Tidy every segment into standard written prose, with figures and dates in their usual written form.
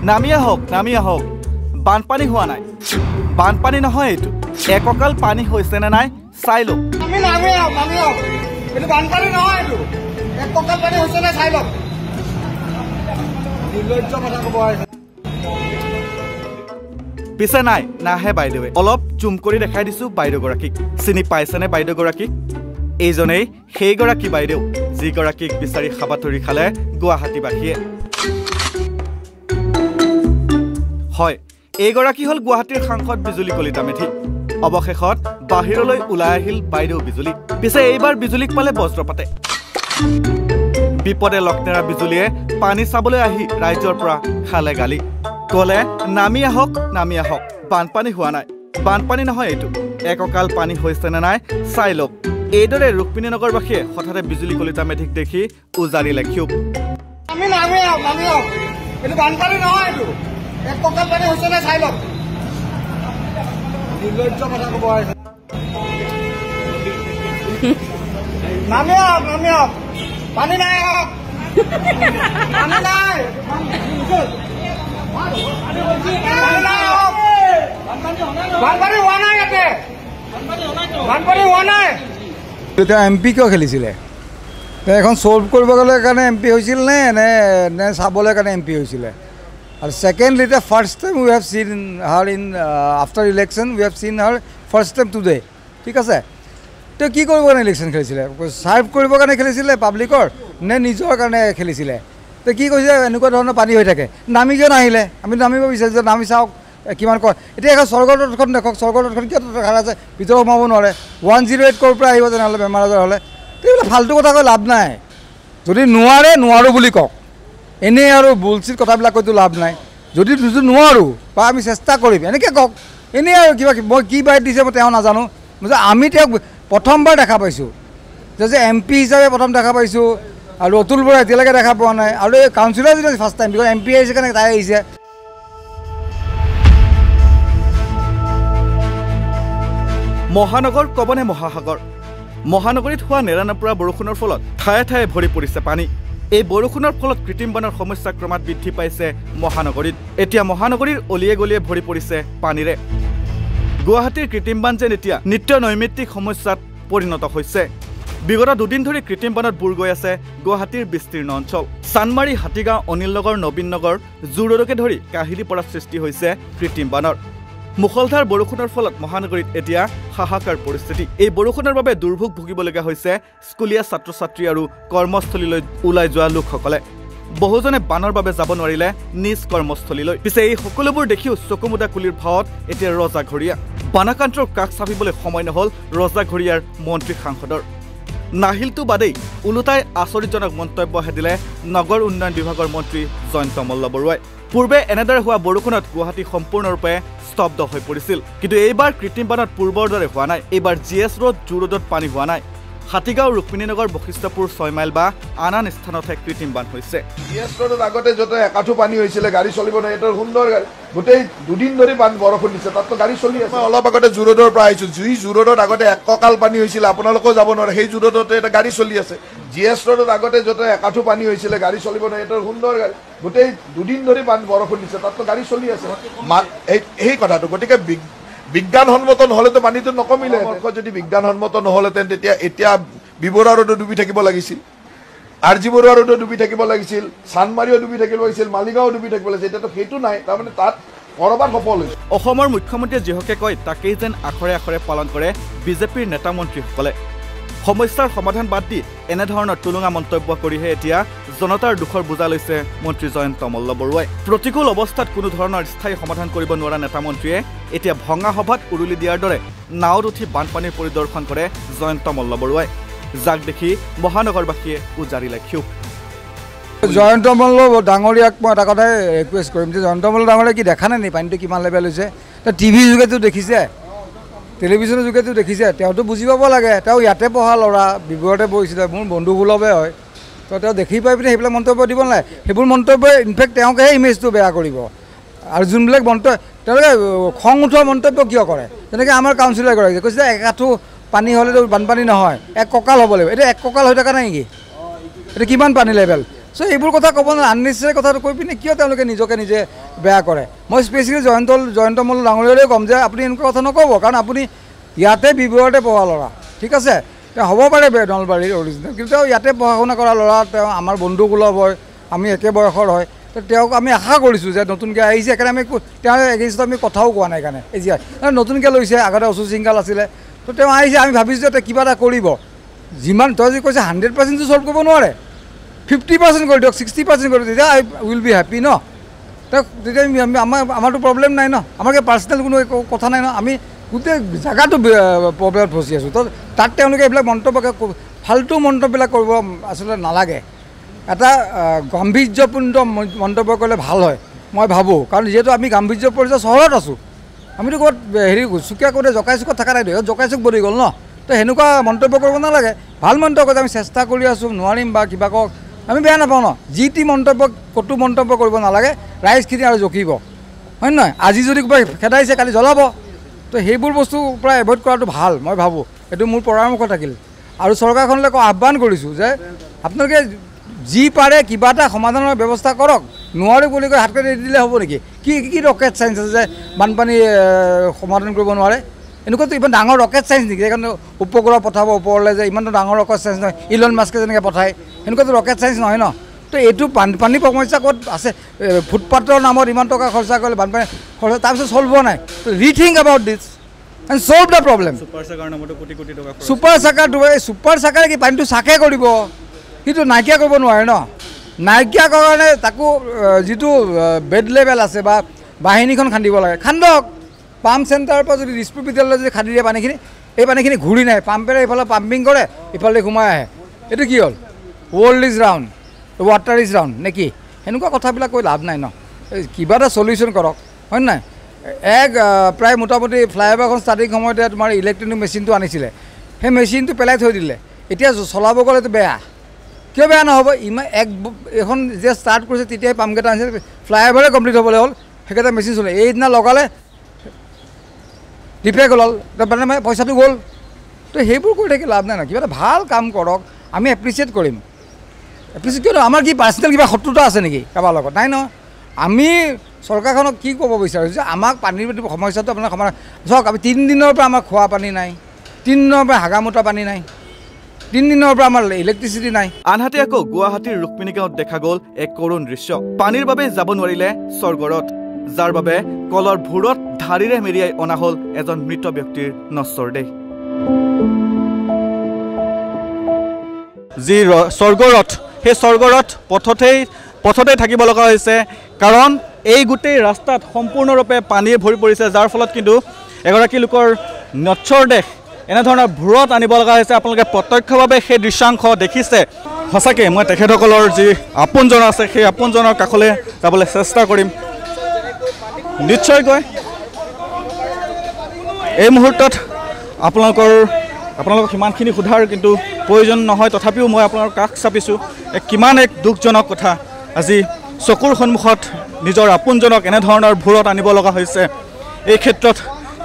নামি আহক বানপানী হোৱা নাই বানপানী নহয় এইটো এককাল পানী হৈছে নে নাই চাই লওক এইটো বানপানী নহয় এইটো এককাল পানী হৈছে নে চাই লওক নিৰ্লজ্জ কথা ক'ব পিছে নাই নাহে বাইদেৱে অলপ জুম কৰি দেখাই দিছো বাইদেউগৰাকীক চিনি পাইছেনে বাইদেউগৰাকীক এইজনেই সেইগৰাকী বাইদেউ যিগৰাকীক বিচাৰি খাবাতৰি খালে গুৱাহাটীবাসীয়ে হয় এইগৰাকী হল গুৱাহাটীৰ সাংসদ বিজুলী কলিতা মেধি অৱশেষত বাহিৰলৈ ওলাই আহিল বাইদেউ বিজুলী পিছে এইবাৰ বিজুলীক পালে বজ্ৰপাতে বিপদে লক্ষ্ণেৰা বিজুলীয়ে পানী চাবলৈ আহি ৰাইজৰ পৰা খালে গালি কলে নামি আহক বানপানী হোৱা নাই বানপানী নহয় এইটো এককাল পানী হৈছে নে নাই চাই লওক এইদৰে ৰুক্মিণী নগৰবাসীয়ে হঠাতে বিজুলী কলিতা মেধিক দেখি উজাৰিলে ক্ষোভ এইটো বানপানী নহয় এইটো এককাল পানী হৈছে নে চাই লওক নিৰ্লজ্জ কথা ক'ব নামি আহক পানী নাই পানী নাই বানপানী হোৱা নাই ইয়াতে বানপানী হোৱা নাই এম পি কিয় খেলিছিলে এখন ছল্ভ কৰিব গ'লে কাৰণে এম পি হৈছিল নে চাবলৈ কাৰণে এম পি হৈছিলে আৰু ছেকেণ্ডলি এতিয়া first time we have seen her in after election we have seen her first time today ঠিক আছে তেওঁ কি কৰিবৰ কাৰণে ইলেকশ্যন খেলিছিলে ছাৰ্ভ কৰিবৰ কাৰণে খেলিছিলে পাব্লিকৰ নে নিজৰ কাৰণে খেলিছিলে তো কি কৈছে এনেকুৱা ধৰণৰ পানী হৈ থাকে নামি কিয় নাহিলে আমি নামিব বিচাৰিছোঁ নামি চাওক কিমান কয় এতিয়া এখন স্বৰ্গদূতখন দেখক স্বৰ্গদূতখন কিয় দেখা আছে ভিতৰত সোমাব নোৱাৰে 108 ক'ৰ পৰা আহিব তেনেহ'লে বেমাৰ আজাৰ হ'লে এইবিলাক ফাল্টু কথা কৈ লাভ নাই যদি নোৱাৰোঁ বুলি কওক এনেই আৰু বুলচিত কথাবিলাক কৈতো লাভ নাই যদি নোৱাৰোঁ বা আমি চেষ্টা কৰিম এনেকৈ কওক এনেই আৰু কিবা মই কি বাইট দিছে মই তেওঁ নাজানো আমি তেওঁক প্ৰথমবাৰ দেখা পাইছোঁ যে এম পি হিচাপে প্ৰথম দেখা পাইছোঁ আৰু অতুল বৰা এতিয়ালৈকে দেখা পোৱা নাই আৰু এই কাউন্সিলৰ যদি first time because M P আহিছে কাৰণে তাই আহিছে মহানগৰ কবনে মহাসাগৰ মহানগৰীত হোৱা নেৰানেপেৰা বৰষুণৰ ফলত ঠায়ে ঠায়ে ভৰি পৰিছে পানী এই বৰষুণৰ ফলত কৃত্ৰিম বানৰ সমস্যা ক্ৰমাৎ বৃদ্ধি পাইছে মহানগৰীত এতিয়া মহানগৰীৰ অলিয়ে গলিয়ে ভৰি পৰিছে পানীৰে গুৱাহাটীৰ কৃত্ৰিম বান যেন এতিয়া নিত্য নৈমিত্তিক সমস্যাত পৰিণত হৈছে বিগত দুদিন ধৰি কৃত্ৰিম বানত বুৰ গৈ আছে গুৱাহাটীৰ বিস্তীৰ্ণ অঞ্চল চানমাৰী হাতীগাঁও অনিল নগৰ নবীন নগৰ জুৰোডকে ধৰি কাহিলী পৰাৰ সৃষ্টি হৈছে কৃত্ৰিম বানৰ মুখলধাৰ বৰষুণৰ ফলত মহানগৰীত এতিয়া হাহাকাৰ পৰিস্থিতি এই বৰষুণৰ বাবে দুৰ্ভোগ ভুগিবলগীয়া হৈছে স্কুলীয়া ছাত্ৰ ছাত্ৰী আৰু কৰ্মস্থলীলৈ ওলাই যোৱা লোকসকলে বহুজনে বানৰ বাবে যাব নোৱাৰিলে নিজ কৰ্মস্থলীলৈ পিছে এই সকলোবোৰ দেখিও চকুমুদা কুলিৰ ভাৱত এতিয়া ৰজাঘৰীয়া বানাকান্তৰ কাষ চাপিবলৈ সময় নহল ৰজাঘৰীয়াৰ মন্ত্ৰী সাংসদৰ নাহিলটো বাদেই ওলোটাই আচৰিতজনক মন্তব্যহে দিলে নগৰ উন্নয়ন বিভাগৰ মন্ত্ৰী জয়ন্ত মল্লবৰুৱাই পূৰ্বে এনেদৰে হোৱা বৰষুণত গুৱাহাটী সম্পূৰ্ণৰূপে স্তব্ধ হৈ পৰিছিল কিন্তু এইবাৰ কৃত্ৰিম বানত পূৰ্বৰ দৰে হোৱা নাই এইবাৰ জিএছ ৰোড জু ৰোডত পানী হোৱা নাই হাতীগাঁও ৰুক্মিণী নগৰ বশিষ্ঠপুৰ 6 মাইল বা আন স্থানতহে কৃত্ৰিম বান হৈছে জিএছ ৰোডত আগতে য'তে একাঠু পানী হৈছিলে গাড়ী চলিব নোৱাৰে এটা সুন্দৰ গাড়ী গোটেই দুদিন ধৰি বৰষুণ দিছে তাততো গাড়ী চলি আছে অলপ আগতে জু ৰোডৰ পৰা আহিছোঁ জু ৰোডত আগতে এককাল পানী হৈছিলে আপোনালোকেও যাব নোৱাৰে সেই জু ৰোডতে এটা গাড়ী চলি আছে জিএছ ৰোডত আগতে য'তে একাঠু পানী হৈছিলে গাড়ী চলিব নোৱাৰে এটা সুন্দৰ গাড়ী গোটেই দুদিন ধৰি বৰষুণ দিছে তাততো গাড়ী চলি আছে সেই কথাটো গতিকে বিজ্ঞানসন্মত নহ'লেতো পানীটো নকমিলে যদি বিজ্ঞানসন্মত নহ'লেহেঁতেন তেতিয়া এতিয়া বিবৰা ৰোডত ডুবি থাকিব লাগিছিল আৰ জি বৰুৱা ৰোডত ডুবি থাকিব লাগিছিল চানমাৰীও ডুবি থাকিব লাগিছিল মালিগাঁও ডুবি থাকিব লাগিছিল এতিয়াতো সেইটো নাই তাৰমানে তাত কৰবাত সফল হৈছে অসমৰ মুখ্যমন্ত্ৰীয়ে যিহকে কয় তাকেই যেন আখৰে আখৰে পালন কৰে বিজেপিৰ নেতা মন্ত্ৰীসকলে সমস্যাৰ সমাধান বাদ দি এনেধৰণৰ তুলুঙা মন্তব্য কৰিহে এতিয়া জনতাৰ দুখৰ বোজা লৈছে মন্ত্ৰী জয়ন্ত মল্লবৰুৱাই প্ৰতিকূল অৱস্থাত কোনো ধৰণৰ স্থায়ী সমাধান কৰিব নোৱাৰা নেতা মন্ত্ৰীয়ে এতিয়া ভঙা সভাত উৰুলি দিয়াৰ দৰে নাওত উঠি বানপানীৰ পৰিদৰ্শন কৰে জয়ন্ত মল্লবৰুৱাই যাক দেখি মহানগৰবাসীয়ে উজাৰিলে ক্ষোভ জয়ন্ত মল্ল ডাঙৰীয়াক মই এটা কথাই ৰিকুৱেষ্ট কৰিম যে জয়ন্ত মল্ল ডাঙৰীয়া কি দেখা নাই নি পানীটো কিমান লেভেল হৈছে টিভি যোগেতো দেখিছে টেলিভিশ্যনৰ যোগেতো দেখিছে তেওঁতো বুজি পাব লাগে তেওঁ ইয়াতে পঢ়া ল'ৰা বিবৰতে পঢ়িছিলে মোৰ বন্ধুসুলভে হয় তো তেওঁ দেখি পাই পিনে সেইবিলাক মন্তব্য দিব নালাগে সেইবোৰ মন্তব্যই ইনফেক্ট তেওঁকহে ইমেজটো বেয়া কৰিব আৰু যোনবিলাক তেওঁলোকে খং উঠোৱা মন্তব্য কিয় কৰে যেনেকৈ আমাৰ কাউন্সিলৰ এগৰাকীয়ে কৈছে একাঠু পানী হ'লেতো বানপানী নহয় এক কঁকাল হ'ব লাগিব এতিয়া এক কঁকাল হৈ থকা নাই নেকি এতিয়া কিমান পানী লেভেল চ' এইবোৰ কথা ক'ব নালাগে আননেচেচাৰী কথাটো কৈ পিনে কিয় তেওঁলোকে নিজকে নিজে বেয়া কৰে মই স্পেচিয়েলি জয়ন্ত মল্ল ডাঙৰীয়ালৈ ক'ম যে আপুনি এনেকুৱা কথা নক'ব কাৰণ আপুনি ইয়াতে বিবৰতে পঢ়া ল'ৰা ঠিক আছে তেওঁ হ'ব পাৰে নলবাৰীৰ অৰিজিনেল কিন্তু তেওঁ ইয়াতে পঢ়া শুনা কৰা ল'ৰা তেওঁ আমাৰ বন্ধুসুলভ হয় আমি একে বয়সৰ হয় তো তেওঁক আমি আশা কৰিছোঁ যে নতুনকৈ আহিছে সেইকাৰণে আমি তেওঁৰ এগেইনষ্টত আমি কথাও কোৱা নাই কাৰণে এতিয়া নতুনকৈ লৈছে আগতে অশু সিংঘাল আছিলে তো তেওঁ আহিছে আমি ভাবিছোঁ যে তেওঁ কিবা এটা কৰিব যিমান তই যদি কৈছে 100%টো ছল্ভ কৰিব নোৱাৰে 50% কৰি দিয়ক 60% কৰি তেতিয়া আই উইল বি হেপ্পী ন তেওঁক তেতিয়া আমাৰতো প্ৰব্লেম নাই ন আমাৰ পাৰ্চনেল কোনো কথা নাই ন আমি গোটেই জেগাটো প্ৰব্লেমত ফচি আছোঁ তো তাত তেওঁলোকে এইবিলাক মন্তব্য ফাল্টু মন্তব্যবিলাক কৰিব আচলতে নালাগে এটা গাম্ভীৰ্যপূৰ্ণ মন্তব্য কৰিলে ভাল হয় মই ভাবোঁ কাৰণ যিহেতু আমি গাম্ভীৰ্যপূৰ্ণ চহৰত আছোঁ আমিতো ক'ত হেৰি চুকীয়া কৰোঁতে জকাই চুকত থকা নাই জকাই চুক বনি গ'ল ন তো সেনেকুৱা মন্তব্য কৰিব নালাগে ভাল মন্তব্য আমি চেষ্টা কৰি আছোঁ নোৱাৰিম বা কিবা কওক আমি বেয়া নাপাওঁ ন যি টি মন্তব্য কটু মন্তব্য কৰিব নালাগে ৰাইজখিনি আৰু জকিব হয় নহয় আজি যদি কিবা খেদাইছে কালি জ্বলাব তো সেইবোৰ বস্তু পৰা এভইড কৰাটো ভাল মই ভাবোঁ এইটো মোৰ পৰামৰ্শ থাকিল আৰু চৰকাৰখনলৈ আহ্বান কৰিছোঁ যে আপোনালোকে যি পাৰে কিবা এটা সমাধানৰ ব্যৱস্থা কৰক নোৱাৰোঁ বুলি কৈ হাতকে দি দিলে হ'ব নেকি কি ৰকেট চাইন্স আছে যে বানপানী সমাধান কৰিব নোৱাৰে এনেকুৱাতো ইমান ডাঙৰ ৰকেট চাইন্স নেকি সেইকাৰণে উপগ্ৰহ পঠাব ওপৰলৈ যে ইমানটো ডাঙৰ ৰকেট চাইন্স নহয় ইলন মাস্কে যেনেকৈ পঠায় সেনেকুৱাতো ৰকেট চাইন্স নহয় ন তো এইটো পানী সমস্যা ক'ত আছে ফুটপাথৰ নামত ইমান টকা খৰচা কৰিলে বানপানী খৰচা তাৰপিছত চল্ভ হোৱা নাই to rethink about this and solve the problem super চাকাৰে কি পানীটো চাকে কৰিব কিন্তু নাইকিয়া কৰিব নোৱাৰে ন নাইকিয়া কৰাৰ কাৰণে তাকো যিটো বেড লেভেল আছে বা বাহিনীখন খান্দিব লাগে খান্দক পাম্প চেণ্টাৰৰ পৰা যদি দিছপুৰ বিদ্যালয়লৈ যদি খান্দি দিয়ে পানীখিনি এই পানীখিনি ঘূৰি নাই পাম্পেৰে এইফালে পাম্পিং কৰে ইফালে সোমাই আহে এইটো কি হ'ল world is round water is round নে কি সেনেকুৱা কথাবিলাক কৈ লাভ নাই ন কিবা এটা চলিউশ্যন কৰক হয় নাই প্ৰায় মোটামুটি ফ্লাইঅভাৰখন ষ্টাৰ্টিং সময়তে তোমাৰ ইলেক্ট্ৰনিক মেচিনটো আনিছিলে সেই মেচিনটো পেলাই থৈ দিলে এতিয়া চলাব গ'লেতো বেয়া কিয় বেয়া নহ'ব ইমান এখন যেতিয়া ষ্টাৰ্ট কৰিছে তেতিয়াই পাম্পকেইটা আনিছে ফ্লাইঅভাৰে কমপ্লিট হ'বলৈ হ'ল সেইকেইটা মেচিন চলে এইদিনা লগালে ডিফেক্ট হ'ল মানে পইচাটো গ'ল তো সেইবোৰ কৰি থাকি লাভ নাই ন কিবা এটা ভাল কাম কৰক আমি এপ্ৰিচিয়েট কৰিম এপ্ৰিচিয়েট কিয় আমাৰ কি পাৰ্চনেল কিবা শত্ৰুতা আছে নেকি কাৰোবাৰ লগত নাই নহয় আমি চৰকাৰখনক কি ক'ব বিচাৰিছোঁ যে আমাক পানীৰ সমস্যাটো আপোনাৰ সমাধান চাওক আমি 3 দিনৰ পৰা আমাৰ খোৱা পানী নাই 3 দিনৰ পৰা হাগামোটা পানী নাই 3 দিনৰ পৰা আমাৰ ইলেক্ট্ৰিচিটি নাই আনহাতে আকৌ গুৱাহাটীৰ ৰুক্মিণী গাঁৱত দেখা গ'ল এক কৰুণ দৃশ্য পানীৰ বাবে যাব নোৱাৰিলে স্বৰ্গৰত যাৰ বাবে কলৰ ভূৰত ধাৰিৰে মেৰিয়াই অনা হ'ল এজন মৃত ব্যক্তিৰ নশ্বৰ দেহ যি স্বৰ্গৰত সেই স্বৰ্গৰত পথতে থাকিব লগা হৈছে কাৰণ এই গোটেই ৰাস্তাত সম্পূৰ্ণৰূপে পানীয়ে ভৰি পৰিছে যাৰ ফলত কিন্তু এগৰাকী লোকৰ নশ্বৰ দেহ এনেধৰণৰ ভূৰত আনিব লগা হৈছে আপোনালোকে প্ৰত্যক্ষভাৱে সেই দৃশ্যাংশ দেখিছে সঁচাকৈ মই তেখেতসকলৰ যি আপোনজন আছে সেই আপোনজনৰ কাষলৈ যাবলৈ চেষ্টা কৰিম নিশ্চয়কৈ এই মুহূৰ্তত আপোনালোকক সিমানখিনি সোধাৰ কিন্তু প্ৰয়োজন নহয় তথাপিও মই আপোনাৰ কাষ চাপিছোঁ কিমান এক দুখজনক কথা আজি চকুৰ সন্মুখত নিজৰ আপোনজনক এনেধৰণৰ ভূৰত আনিব লগা হৈছে এই ক্ষেত্ৰত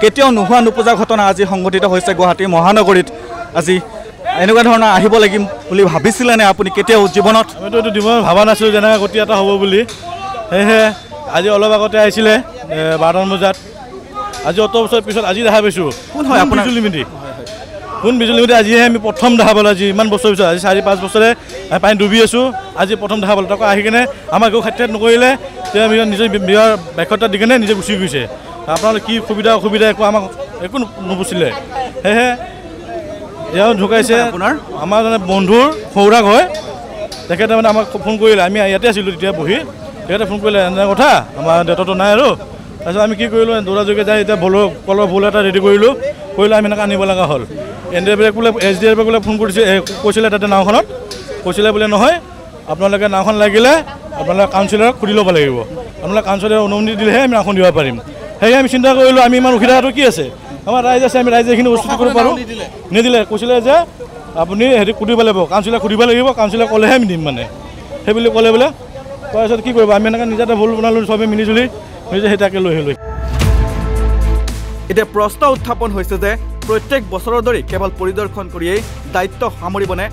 কেতিয়াও নোহোৱা নোপোজা ঘটনা আজি সংঘটিত হৈছে গুৱাহাটী মহানগৰীত আজি এনেকুৱা ধৰণৰ আহিব লাগিব বুলি ভাবিছিলেনে আপুনি কেতিয়াও জীৱনত আমিতো এইটো জীৱনত ভবা নাছিলোঁ যেনেকৈ গতি এটা হ'ব বুলি সেয়েহে আজি অলপ আগতে আহিছিলে 12 বজাত আজি অত বছৰ পিছত আজি দেখা পাইছোঁ কোন হয় আপোনাৰ কোন বিজুলী মিটি আজিহে আমি প্ৰথম দেখা পালোঁ আজি ইমান বছৰ পিছত আজি 4-5 বছৰে পানী ডুবি আছোঁ আজি প্ৰথম দেখা পালোঁ তাকো আহি কিনে আমাক একো খাতিৰ নকৰিলে তেওঁ নিজৰ ব্যৰ্থতা দি কিনে নিজে গুচি গৈছে আপোনালোকে কি সুবিধা অসুবিধা একো আমাক একো নুপুছিলে সেয়েহে এওঁ ঢুকাইছে আপোনাৰ আমাৰ মানে বন্ধুৰ সৌৰাগ হয় তেখেতে মানে আমাক ফোন কৰিলে আমি ইয়াতে আছিলোঁ তেতিয়া বহি তেখেতে ফোন কৰিলে এনে কথা আমাৰ দেউতাটো নাই আৰু তাৰপিছত আমি কি কৰিলোঁ দৌৰা যোগে যাই এতিয়া কলৰ ভুল এটা ৰেডি কৰিলোঁ আমি এনেকৈ আনিব লগা হ'ল NDF বোলে SDF বোলে ফোন কৰিছে কৈছিলে তাতে নাওখনত কৈছিলে বোলে নহয় আপোনালোকে নাওখন লাগিলে আপোনালোকে কাউন্সিলৰক সুধি ল'ব লাগিব আপোনালোকে কাউন্সিলৰে অনুমতি দিলেহে আমি নাওখন দিব পাৰিম সেয়ে আমি চিন্তা কৰিলোঁ আমি ইমান অসুবিধাটো কি আছে আমাৰ ৰাইজ আছে আমি ৰাইজে এইখিনি বস্তু কৰিব পাৰোঁ নিদিলে কৈছিলে যে আপুনি হেৰি সুধিব লাগিব কাউন্সিলৰক সুধিব লাগিব কাউন্সিলৰে ক'লেহে আমি দিম মানে সেই বুলি ক'লে বোলে তাৰপিছত কি কৰিব আমি এনেকৈ নিজে ভুল বনালোঁ চবেই মিলি জুলি নিজে সেই তাকে লৈ আহিলোঁ এতিয়া প্ৰশ্ন উত্থাপন হৈছে যে প্ৰত্যেক বছৰৰ দৰে কেৱল পৰিদৰ্শন কৰিয়েই দায়িত্ব সামৰিবনে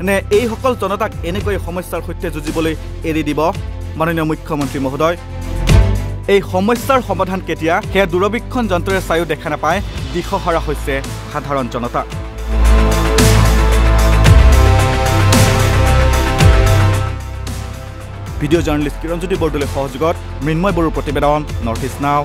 নে এইসকল জনতাক এনেকৈ সমস্যাৰ সৈতে যুঁজিবলৈ এৰি দিব মাননীয় মুখ্যমন্ত্ৰী মহোদয় এই সমস্যাৰ সমাধান কেতিয়া সেয়া দূৰবীক্ষণ যন্ত্ৰৰে চায়ো দেখা নাপায় দিশহাৰা হৈছে সাধাৰণ জনতা ভিডিঅ' জাৰ্নেলিষ্ট কিৰণজ্যোতি বৰদলৈৰ সহযোগত মৃন্ময় বড়োৰ প্ৰতিবেদন নৰ্থ ইষ্ট নাও